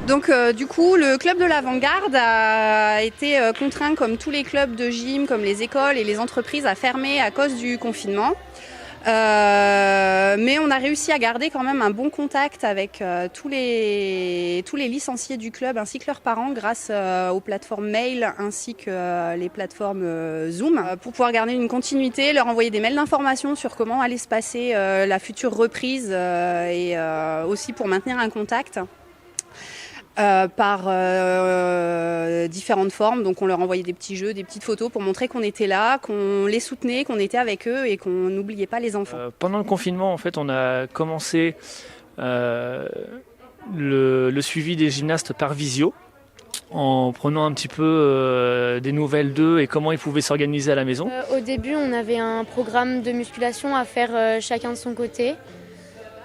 Donc du coup, le club de l'Avant-Garde a été contraint, comme tous les clubs de gym, comme les écoles et les entreprises, à fermer à cause du confinement. Mais on a réussi à garder quand même un bon contact avec tous les licenciés du club ainsi que leurs parents grâce aux plateformes mail ainsi que les plateformes Zoom pour pouvoir garder une continuité, leur envoyer des mails d'information sur comment allait se passer la future reprise et aussi pour maintenir un contact. Par différentes formes. Donc on leur envoyait des petits jeux, des petites photos pour montrer qu'on était là, qu'on les soutenait, qu'on était avec eux et qu'on n'oubliait pas les enfants. Pendant le confinement, en fait, on a commencé le suivi des gymnastes par visio, en prenant un petit peu des nouvelles d'eux et comment ils pouvaient s'organiser à la maison. Au début, on avait un programme de musculation à faire chacun de son côté.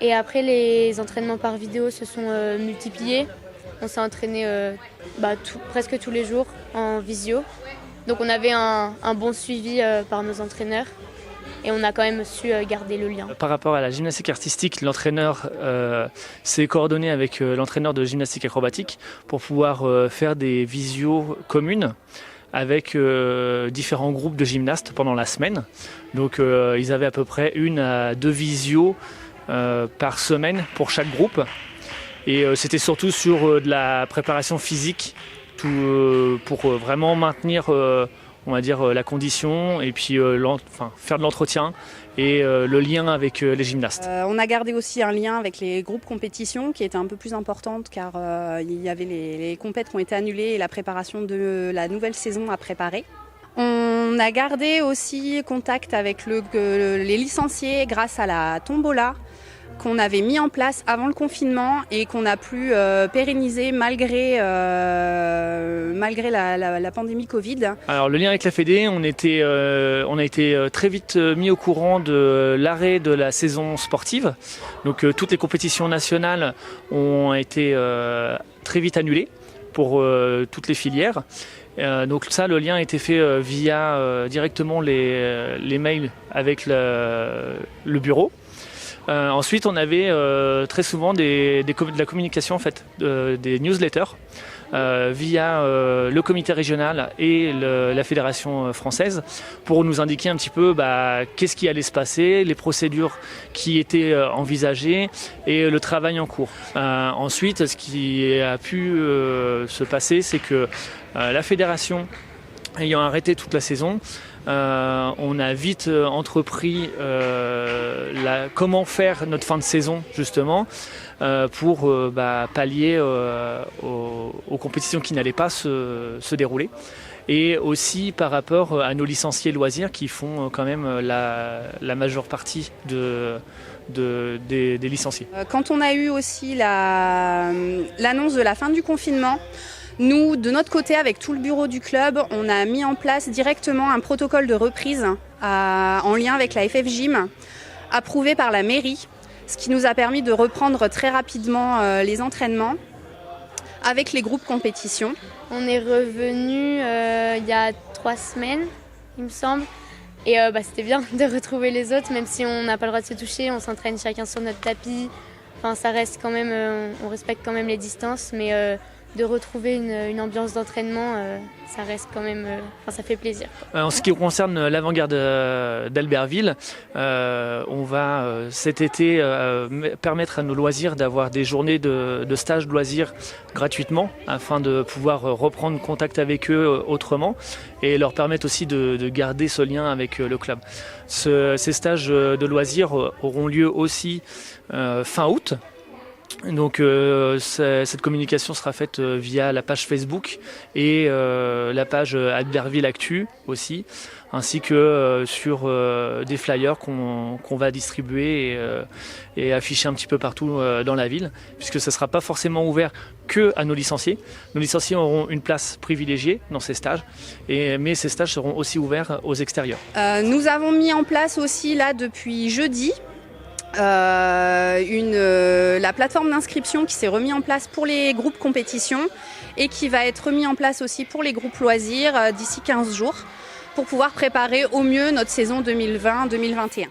Et après, les entraînements par vidéo se sont multipliés. On s'est entraîné presque tous les jours en visio. Donc on avait un bon suivi par nos entraîneurs et on a quand même su garder le lien. Par rapport à la gymnastique artistique, l'entraîneur s'est coordonné avec l'entraîneur de gymnastique acrobatique pour pouvoir faire des visios communes avec différents groupes de gymnastes pendant la semaine. Donc ils avaient à peu près 1 à 2 visios par semaine pour chaque groupe. Et c'était surtout sur de la préparation physique pour vraiment maintenir on va dire, la condition et puis faire de l'entretien et le lien avec les gymnastes. On a gardé aussi un lien avec les groupes compétition qui était un peu plus importante car il y avait les compètes qui ont été annulées et la préparation de la nouvelle saison à préparer. On a gardé aussi contact avec les licenciés grâce à la tombola qu'on avait mis en place avant le confinement et qu'on a pu pérenniser malgré la pandémie Covid. Alors le lien avec la Fédé, on a été très vite mis au courant de l'arrêt de la saison sportive. Donc toutes les compétitions nationales ont été très vite annulées pour toutes les filières. Donc ça, le lien a été fait via directement les mails avec le bureau. Ensuite, on avait très souvent de la communication, en fait, des newsletters via le comité régional et la fédération française pour nous indiquer un petit peu qu'est-ce qui allait se passer, les procédures qui étaient envisagées et le travail en cours. Ensuite, ce qui a pu se passer, c'est que la fédération ayant arrêté toute la saison, on a vite entrepris comment faire notre fin de saison justement pour pallier aux compétitions qui n'allaient pas se dérouler et aussi par rapport à nos licenciés loisirs qui font quand même la majeure partie des licenciés. Quand on a eu aussi l'annonce de la fin du confinement, nous, de notre côté, avec tout le bureau du club, on a mis en place directement un protocole de reprise en lien avec la FF Gym, approuvé par la mairie, ce qui nous a permis de reprendre très rapidement les entraînements avec les groupes compétition. On est revenu il y a 3 semaines, il me semble. Et c'était bien de retrouver les autres, même si on n'a pas le droit de se toucher, on s'entraîne chacun sur notre tapis. Enfin, ça reste quand même, on respecte quand même les distances, mais de retrouver une ambiance d'entraînement, ça reste quand même, ça fait plaisir. En ce qui concerne l'Avant-Garde d'Albertville, on va cet été permettre à nos loisirs d'avoir des journées de stage de loisirs gratuitement afin de pouvoir reprendre contact avec eux autrement et leur permettre aussi de garder ce lien avec le club. Ces stages de loisirs auront lieu aussi fin août. Donc cette communication sera faite via la page Facebook et la page Albertville Actu aussi, ainsi que sur des flyers qu'on va distribuer et afficher un petit peu partout dans la ville, puisque ça ne sera pas forcément ouvert que à nos licenciés. Nos licenciés auront une place privilégiée dans ces stages, mais ces stages seront aussi ouverts aux extérieurs. Nous avons mis en place aussi là depuis jeudi la plateforme d'inscription qui s'est remise en place pour les groupes compétition et qui va être remis en place aussi pour les groupes loisirs d'ici 15 jours pour pouvoir préparer au mieux notre saison 2020-2021.